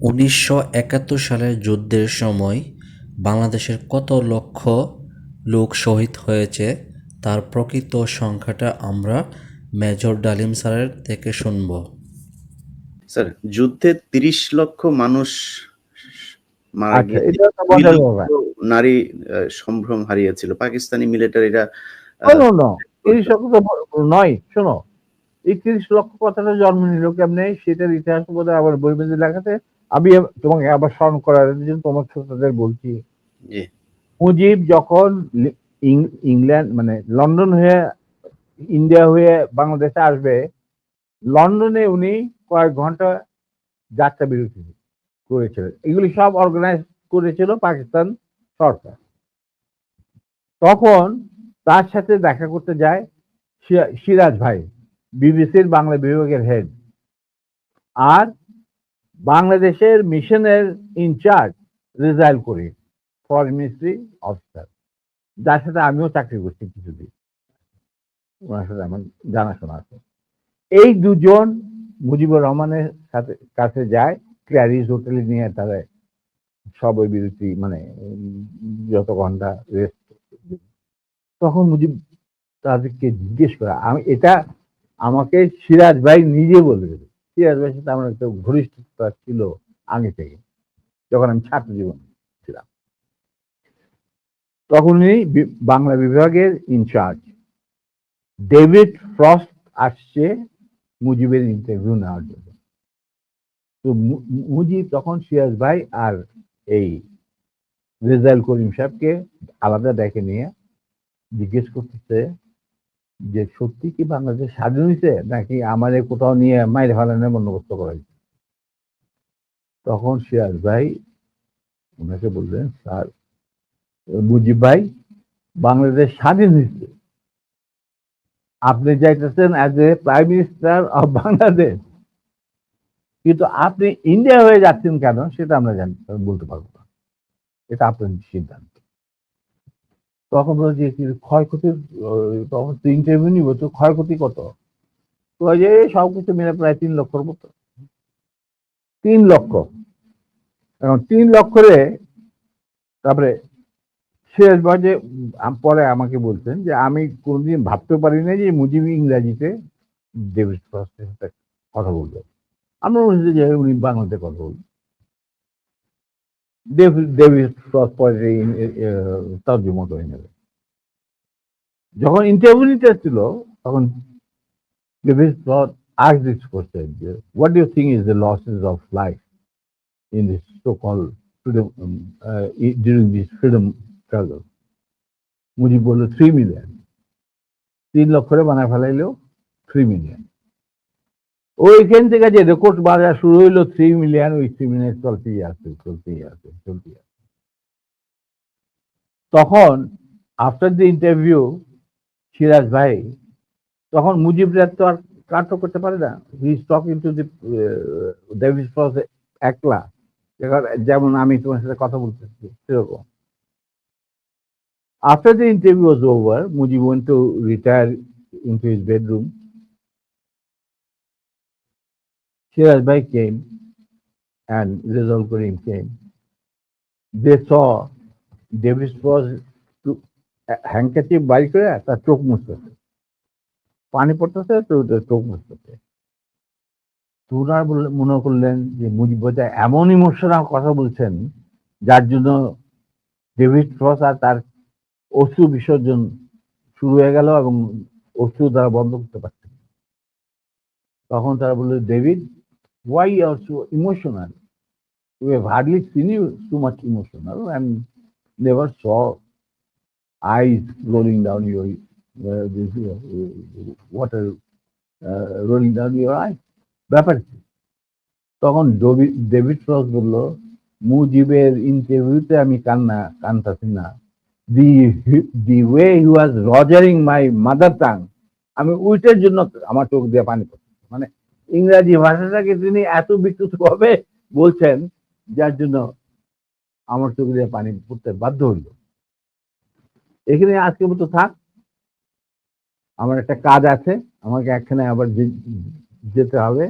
১৯৭১ সালের যুদ্ধের সময় বাংলাদেশের কত লক্ষ লোক শহীদ হয়েছে তার প্রকৃত সংখ্যাটা আমরা মেজর ডালিম স্যারের থেকে শুনব। স্যার, যুদ্ধে ৩০ লক্ষ মানুষ মারা আচ্ছা, গিয়েছে, এটা তো ২ মজার লক্ষ ব্যাপার। নারী সম্ভ্রম হারিয়েছিল। পাকিস্তানি মিলিটারিরা নো নো ৩০ লক্ষ তো নয়, শোনো, এই ৩০ লক্ষ কথাটা জন্ম নিল কেমনে সেটার ইতিহাস বোধহয় আবার বই মেঝে লেখাতে। আমি তোমাকে আবার স্মরণ করার জন্য তোমার শ্রোতাদের বলছি, জি মুজিব যখন ইংল্যান্ড মানে লন্ডন হয়ে ইন্ডিয়া হয়ে বাংলাদেশে আসবে, লন্ডনে উনি কয়েক ঘন্টা যাত্রা বিরতি করেছিলেন। এগুলি সব অর্গানাইজ করেছিল পাকিস্তান সরকার। তখন তার সাথে দেখা করতে যায় সিরাজ ভাই, বিবিসির বাংলা বিভাগের হেড, আর বাংলাদেশের মিশনের ইনচার্জ রেজাইল করি, ফরেন মিনিস্ট্রি অফিসার, যার সাথে আমিও চাকরি করছি কিছুদিন, ওনার সাথে আমার জানাশোনা আছে। এই দুজন মুজিবুর রহমানের সাথে কাছে যায়, ক্ল্যারিস হোটেলে নিয়ে তারা সবই বিরতি মানে যত ঘন্টা রেস্ট। তখন মুজিব তাদেরকে জিজ্ঞেস করা, আমি এটা আমাকে সিরাজ ভাই নিজে বলবে। সিরাজ ভাইয়ের সাথে আমার একটা ঘনিষ্ঠতা ছিল আগে থেকে, যখন আমি ছাত্র জীবন ছিলাম। তখন উনি বাংলা বিভাগের ইনচার্জ ডেভিড ফ্রস্ট আসছে মুজিবের ইন্টারভিউ নেওয়ার জন্য। তো মুজিব তখন সিরাজ ভাই আর এই রেজাইল করিম সাহেবকে আলাদা ডেকে নিয়ে জিজ্ঞেস করতেছে যে সত্যি কি বাংলাদেশ স্বাধীন হয়েছে নাকি আমাদের কোথাও নিয়ে মাইরে ফেলানোর বন্দোবস্ত করা হয়েছে। তখন সিরাজ ভাই ওনাকে বললেন, স্যার, মুজিব ভাই, বাংলাদেশ স্বাধীন হয়েছে, আপনি যাইতেছেন as a prime minister of Bangladesh, কিন্তু আপনি ইন্ডিয়া হয়ে যাচ্ছেন কেন সেটা আমরা বলতে পারবো না, এটা আপনার সিদ্ধান্ত। তখন বলছি ক্ষয়ক্ষতির, তখন তো ইন্টারভিউ নিব, তো ক্ষয়ক্ষতি কত? তো যে সবকিছু মিলে প্রায় ৩ লক্ষর মতো। ৩ লক্ষ। এখন ৩ লক্ষরে তারপরে শেষ বাজে পরে আমাকে বলছেন যে আমি কোনোদিন ভাবতে পারি না যে মুজিব ইংরাজিতে ডেভিড ফ্রস্টের সাথে কথা বলবে। আমরা বলছি যে উনি বাংলাতে কথা বলবেন। ডেভিড ফ্রস্ট পরে তর্জমা করে নেবে। যখন ইন্টারভিউ নিতে ছিল তখন David frost asked this question, what do you think is the losses of life in this so-called freedom during this freedom struggle? Mujib বললো 3 মিলিয়ন। ৩ লক্ষরে বানায় ফেলাইলেও 3 মিলিয়ন। ওইখান থেকে যে রেকর্ড বাজার শুরু হইলো 3 মিলিয়ন, ওই 3 মিলিয়ন চলতেই আছে। তখন আফটার দ্য ইন্টারভিউ সিরাজ ভাই তখন মুজিবরা তো আর কাটও করতে পারে না, he is talking to the David frost একলা, যেমন আমি তোমার সাথে কথা বলতেছি সেরকম। After the interview was over, Mujib went to retire into his bedroom. Shiraz Bhai came and Rizal Karim came. They saw David was handkerchief বাইর করে তার চোখ মুছতেছে, পানি পড়তেছে তো চোখ মুছতেছে। তোনার মনে করলেন যে মুজিব বোধহয় এমন ইমোশনাল কথা বলছেন যার জন্য ডেভিড ফ্রস আর তার অশ্রু বিসর্জন শুরু হয়ে গেল এবং অশ্রু দ্বারা বন্ধ করতে পারছে। তখন তারা বলল, David, why you are so emotional? We have hardly seen you so much emotional and never saw eyes rolling down your water rolling down your eyes. ব্যাপার কি? তখন ডেভিড ফ্রস বলল, মুজিবের ইন্টারভিউতে আমি কানতাছি না, the way he was rogering my mother tongue, আমি ওইটার জন্য আমার চোখ দিয়ে পানি পড়ছে। মানে ইংরাজি ভাষাটাকে তিনি এত বিকৃত ভাবে বলছেন যার জন্য আমার চোখ দিয়ে পানি পড়তে বাধ্য হইল। এখানে আজকের মতো থাক, আমার একটা কাজ আছে, আমাকে একখানে আবার যেতে হবে।